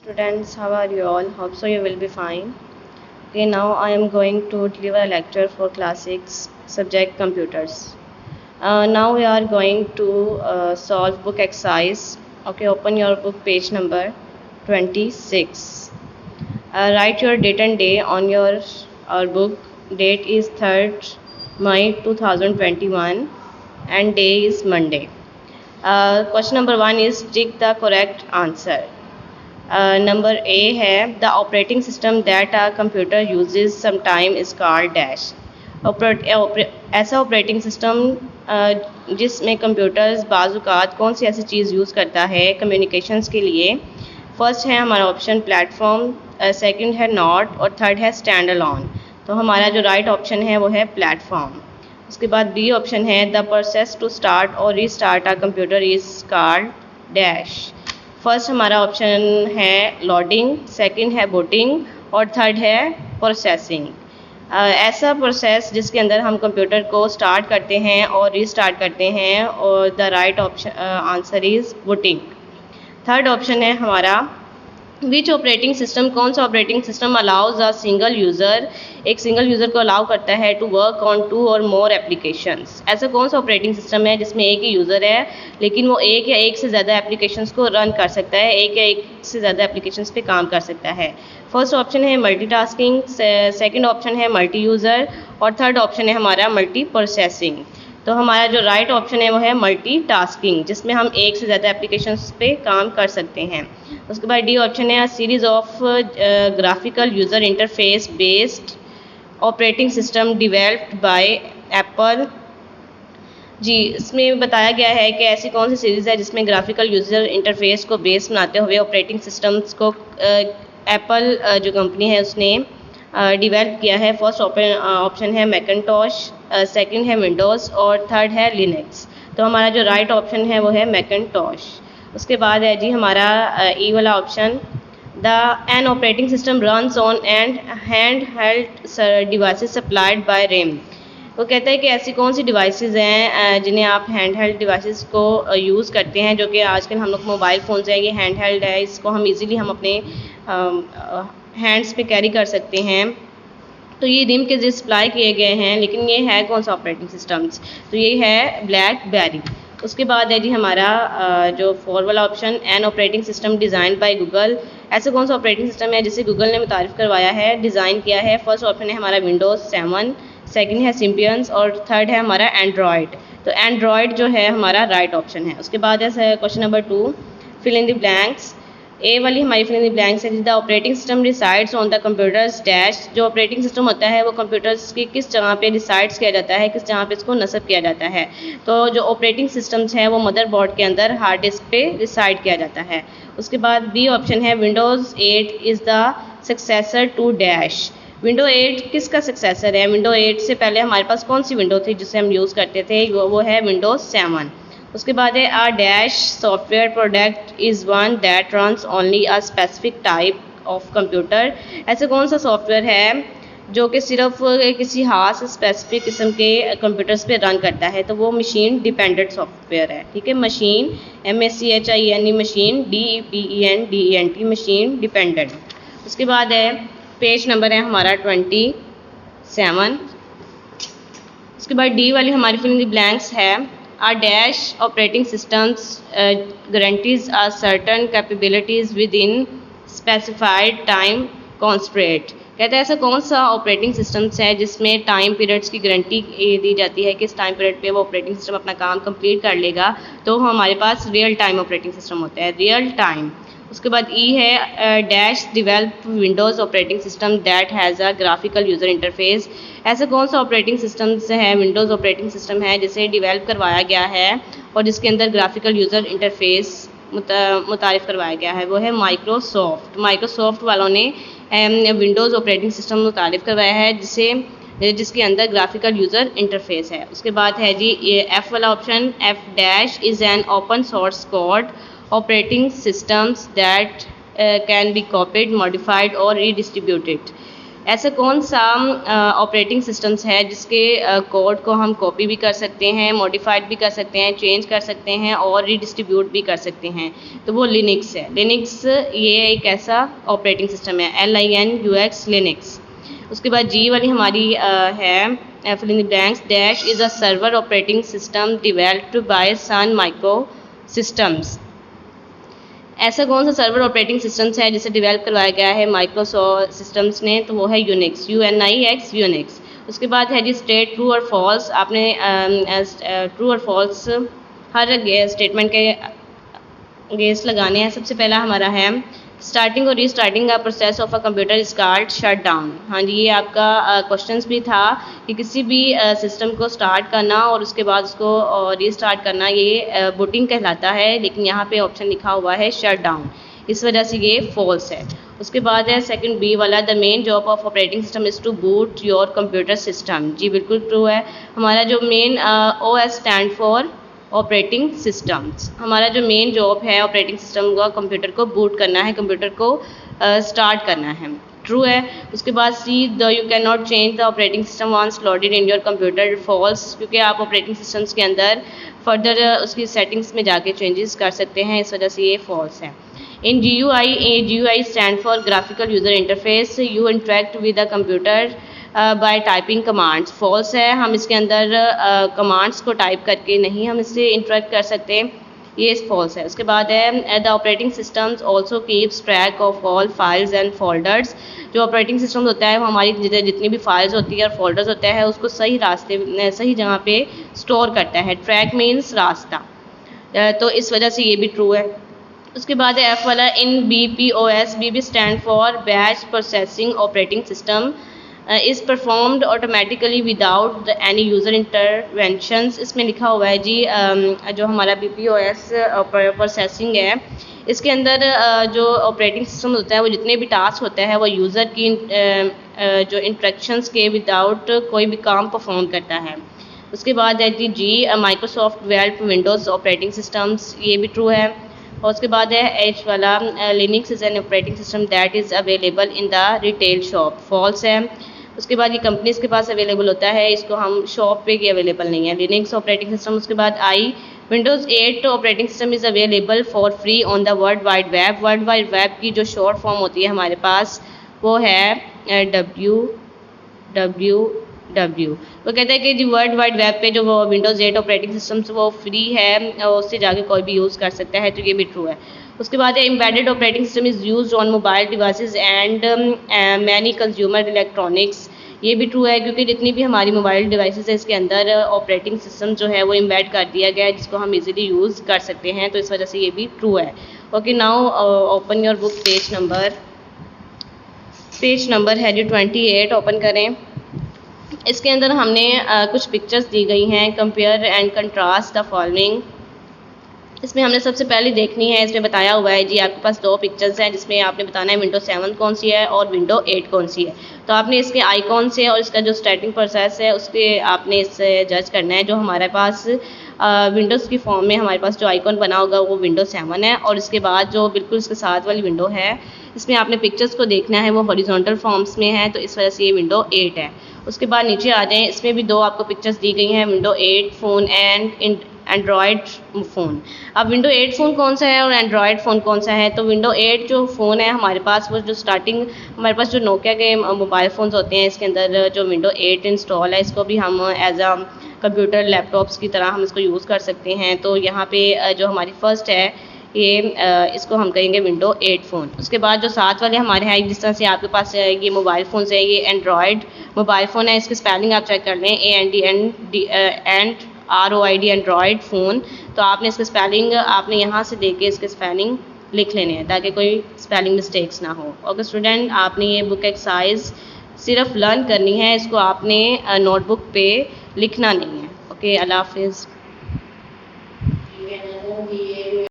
Students, how are you all? Hope so you will be fine. Okay, now I am going to deliver a lecture for class 6 subject computers. Now we are going to solve book exercise. Okay, open your book page number 26. Write your date and day on your book. Date is 3rd May 2021 and day is Monday. Question number 1 is tick the correct answer. Number A है the operating system that a computer uses some time is called dash. ऐसा operating system जिसमें computers बाज़ात कौन सी ऐसी चीज़ use करता है communications के लिए। फर्स्ट है हमारा ऑप्शन प्लेटफॉर्म, सेकंड है नॉट और थर्ड है स्टैंड अलोन। तो हमारा जो राइट ऑप्शन है वो है प्लेटफॉर्म। उसके बाद बी ऑप्शन है द प्रोसेस टू स्टार्ट और restart a computer is called dash. First हमारा ऑप्शन है लोडिंग, सेकंड है बूटिंग और थर्ड है प्रोसेसिंग। ऐसा प्रोसेस जिसके अंदर हम कंप्यूटर को स्टार्ट करते हैं और रीस्टार्ट करते हैं और the right option answer is booting. Third option है हमारा विच ऑपरेटिंग सिस्टम, कौन सा operating system allows a single user, एक सिंगल यूज़र को अलाउ करता है टू वर्क ऑन 2 और मोर एप्लीकेशंस। ऐसा कौन सा ऑपरेटिंग सिस्टम है जिसमें एक ही यूज़र है लेकिन वो एक या एक से ज़्यादा एप्लीकेशंस को रन कर सकता है, एक या एक से ज़्यादा एप्लीकेशंस पे काम कर सकता है। फर्स्ट ऑप्शन है मल्टीटास्किंग, सेकंड ऑप्शन है मल्टी यूज़र और थर्ड ऑप्शन है हमारा मल्टी प्रोसेसिंग। तो हमारा जो राइट ऑप्शन है वो है मल्टीटास्किंग, जिसमें हम एक से ज़्यादा एप्लीकेशंस पे काम कर सकते हैं। उसके बाद डी ऑप्शन है series of graphical user interface based operating system developed by Apple. जी, इसमें बताया गया है कि ऐसी कौन सी सीरीज़ है जिसमें ग्राफिकल यूज़र इंटरफेस को बेस बनाते हुए ऑपरेटिंग सिस्टम्स को एप्पल जो कंपनी है उसने डिवेल्प किया है। फर्स्ट ऑप्शन है मैकिन्टॉश, सेकंड है विंडोज़ और थर्ड है लिनक्स। तो हमारा जो राइट ऑप्शन है वो है मैकिन्टॉश। उसके बाद है जी हमारा ई वाला option the N operating system runs on and hand held devices supplied by RAM. वो कहता है कि ऐसी कौन सी डिवाइसेस हैं जिन्हें आप हैंड हेल्ड डिवाइसेस को यूज़ करते हैं, जो कि आजकल हम लोग मोबाइल फ़ोन्स हैं, ये हैंड हेल्ड है, इसको हम इजीली हम अपने हैंड्स पे कैरी कर सकते हैं। तो ये रिम के सप्लाई किए गए हैं, लेकिन ये है कौन सा ऑपरेटिंग सिस्टम्स, तो ये है ब्लैकबेरी। उसके बाद है जी हमारा जो 4 वाला option N operating system design by Google. ऐसा कौन सा ऑपरेटिंग सिस्टम है जिसे गूगल ने मुतारिफ़ करवाया है, डिज़ाइन किया है। फर्स्ट ऑप्शन है हमारा विंडोज़ 7, सेकंड है सिम्पियंस और थर्ड है हमारा एंड्रॉयड। तो एंड्रॉयड जो है हमारा राइट ऑप्शन है। उसके बाद है question number 2 fill in the blanks. A वाली हमारी फिल इन द ब्लैंक्स है the operating system decides on the computers dash. जो ऑपरेटिंग सिस्टम होता है वो कंप्यूटर्स की किस जगह पे डिसाइड्स किया जाता है, किस जगह पे इसको नस्ब किया जाता है। तो जो ऑपरेटिंग सिस्टम्स हैं वो मदरबोर्ड के अंदर हार्ड डिस्क पे डिसाइड किया जाता है। उसके बाद बी ऑप्शन है Windows 8 is the successor to dash. Window 8 किसका सक्सेसर है? विंडो 8 से पहले हमारे पास कौन सी विंडो थी जिसे हम यूज़ करते थे, वो है विंडोज़ 7। उसके बाद है a dash software product is one that runs only a specific type of computer. ऐसा कौन सा सॉफ्टवेयर है जो कि सिर्फ किसी खास स्पेसिफिक किस्म के कंप्यूटर्स पे रन करता है, तो वो मशीन डिपेंडेंट सॉफ्टवेयर है। ठीक है, machine MACHINE machine DEPENDENT machine dependent. उसके बाद है पेज नंबर है हमारा 27। उसके बाद डी वाली हमारी फिल इन द ब्लैंक्स है a dash operating systems guarantees a certain capabilities within specified time constraint. कहता है ऐसा कौन सा ऑपरेटिंग सिस्टम्स है जिसमें टाइम पीरियड्स की गारंटी दी जाती है कि इस टाइम पीरियड पे वो ऑपरेटिंग सिस्टम अपना काम कंप्लीट कर लेगा। तो हमारे पास रियल टाइम ऑपरेटिंग सिस्टम होता है, रियल टाइम। उसके बाद ई है dash develop Windows operating system that has a graphical user interface. ऐसा कौन सा ऑपरेटिंग सिस्टम है, विंडोज़ ऑपरेटिंग सिस्टम है जिसे डिवेल्प करवाया गया है और जिसके अंदर ग्राफिकल यूज़र इंटरफेस मुतारिफ़ करवाया गया है, वो है माइक्रोसॉफ्ट। माइक्रोसॉफ्ट वालों ने विंडोज़ ऑपरेटिंग सिस्टम मुतारिफ़ करवाया है जिसके अंदर ग्राफिकल यूज़र इंटरफेस है। उसके बाद है जी एफ़ वाला option F dash is an open source code operating systems that can be copied modified और रीडिस्ट्रीब्यूटेड। ऐसा कौन सा ऑपरेटिंग सिस्टम्स है जिसके कोड को हम कॉपी भी कर सकते हैं, मॉडिफाइड भी कर सकते हैं, चेंज कर सकते हैं और रीडिस्ट्रीब्यूट भी कर सकते हैं? तो वो लिनक्स है। लिनक्स ये एक ऐसा ऑपरेटिंग सिस्टम है, LINUX लिनक्स। उसके बाद जी वाली हमारी है fill in the blanks, dash is a server operating system developed by Sun micro systems. ऐसा कौन सा सर्वर ऑपरेटिंग सिस्टम्स है जिसे डेवलप करवाया गया है माइक्रोसॉफ्ट सिस्टम्स ने? तो वो है यूनिक्स, UNIX यूनिक्स। उसके बाद है जी स्टेट ट्रू और फॉल्स। आपने ट्रू और फॉल्स हर स्टेटमेंट के अगेंस्ट लगाने हैं। सबसे पहला हमारा है स्टार्टिंग और रीस्टार्टिंग का process of a computer is called shut down. हाँ जी, ये आपका क्वेश्चंस भी था कि किसी भी सिस्टम को स्टार्ट करना और उसके बाद उसको रीस्टार्ट करना ये बूटिंग कहलाता है, लेकिन यहाँ पे ऑप्शन लिखा हुआ है शट डाउन, इस वजह से ये फॉल्स है। उसके बाद है सेकंड बी वाला, the main job of operating system is to boot your computer system. जी बिल्कुल ट्रू है। हमारा जो main OS stand for operating systems, हमारा जो मेन जॉब है ऑपरेटिंग सिस्टम का कंप्यूटर को बूट करना है, कंप्यूटर को स्टार्ट करना है, ट्रू है। उसके बाद C, the you can not change the operating system once loaded in your computer, false, क्योंकि आप ऑपरेटिंग सिस्टम्स के अंदर फर्दर उसकी सेटिंग्स में जाके चेंजेस कर सकते हैं, इस वजह से ये फॉल्स है। In GUI stand for graphical user interface, you interact with the computer by typing commands, false है। हम इसके अंदर कमांड्स को टाइप करके नहीं हम इससे इंटरेक्ट कर सकते, ये फॉल्स है। उसके बाद है the operating systems also keeps track of all files and folders. जो ऑपरेटिंग सिस्टम होता है वो हमारी जितनी भी फाइल्स होती है और फोल्डर्स होते हैं उसको सही रास्ते सही जगह पे स्टोर करता है। ट्रैक मीन्स रास्ता, तो इस वजह से ये भी ट्रू है। उसके बाद है F वाला, इन BPOS, BP stand for batch processing operating system is performed automatically without any user interventions. इसमें लिखा हुआ है जी जो हमारा BPOS प्रोसेसिंग है, इसके अंदर जो ऑपरेटिंग सिस्टम होता है वो जितने भी टास्क होते हैं वो यूज़र की जो इंट्रैक्शंस के विदाउट कोई भी काम परफॉर्म करता है। उसके बाद है जी Microsoft developed Windows operating systems, ये भी ट्रू है। और उसके बाद है H वाला, Linux is an operating system that is available in the retail shop, false है। उसके बाद ये कंपनीज़ के पास अवेलेबल होता है, इसको हम शॉप पे ये अवेलेबल नहीं है, लिनक्स ऑपरेटिंग सिस्टम। उसके बाद I, Windows 8 operating system is available for free on the world wide web. World wide web की जो शॉर्ट फॉर्म होती है हमारे पास वो है www। वो कहता है कि जी वर्ल्ड वाइड वेब पे जो वो विंडोज़ 8 ऑपरेटिंग सिस्टम वो फ्री है और उससे जाके कोई भी यूज़ कर सकता है, तो ये भी ट्रू है। उसके बाद है embedded operating system is used on mobile devices and many consumer electronics, ये भी ट्रू है क्योंकि जितनी भी हमारी मोबाइल डिवाइसेस है इसके अंदर ऑपरेटिंग सिस्टम जो है वो एम्बेड कर दिया गया है जिसको हम इजीली यूज़ कर सकते हैं, तो इस वजह से ये भी ट्रू है। Okay, now open your book, page number है जो 28 ओपन करें। इसके अंदर हमने कुछ पिक्चर्स दी गई हैं, compare and contrast the following. इसमें हमने सबसे पहले देखनी है, इसमें बताया हुआ है जी आपके पास 2 पिक्चर्स हैं जिसमें आपने बताना है विंडो 7 कौन सी है और विंडो 8 कौन सी है। तो आपने इसके आइकॉन से और इसका जो स्टार्टिंग प्रोसेस है उसके आपने इससे जज करना है। जो हमारे पास विंडोज़ की फॉर्म में हमारे पास जो आइकॉन बना होगा वो विंडो 7 है, और इसके बाद जो बिल्कुल इसके साथ वाली विंडो है इसमें आपने पिक्चर्स को देखना है वो हॉरिजॉन्टल फॉर्म्स में है, तो इस वजह से ये विंडो 8 है। उसके बाद नीचे आ जाएँ, इसमें भी 2 आपको पिक्चर्स दी गई हैं, window 8 phone and Android phone. अब विंडो 8 फ़ोन कौन सा है और एंड्रॉयड फ़ोन कौन सा है? तो विंडो 8 जो फ़ोन है हमारे पास वो जो स्टार्टिंग हमारे पास जो नोकिया के मोबाइल फ़ोन्स होते हैं इसके अंदर जो विंडो 8 इंस्टॉल है इसको भी हम एज अ कंप्यूटर लैपटॉप्स की तरह हम इसको यूज़ कर सकते हैं। तो यहाँ पे जो हमारी फ़र्स्ट है ये इसको हम कहेंगे विंडो 8 फ़ोन। उसके बाद जो साथ वाले हमारे हैं, जिस तरह से आपके पास ये मोबाइल फ़ोन्स है ये एंड्रॉयड मोबाइल फ़ोन है, इसकी स्पेलिंग आप चेक कर लें, ANDROID एंड्रॉयड फ़ोन। तो आपने इसके स्पेलिंग आपने यहाँ से देके इसके स्पेलिंग लिख लेने हैं ताकि कोई स्पेलिंग मिस्टेक्स ना हो। ओके स्टूडेंट, आपने ये बुक एक्सरसाइज सिर्फ लर्न करनी है, इसको आपने नोटबुक पे लिखना नहीं है। ओके, अल्लाह हाफिज़।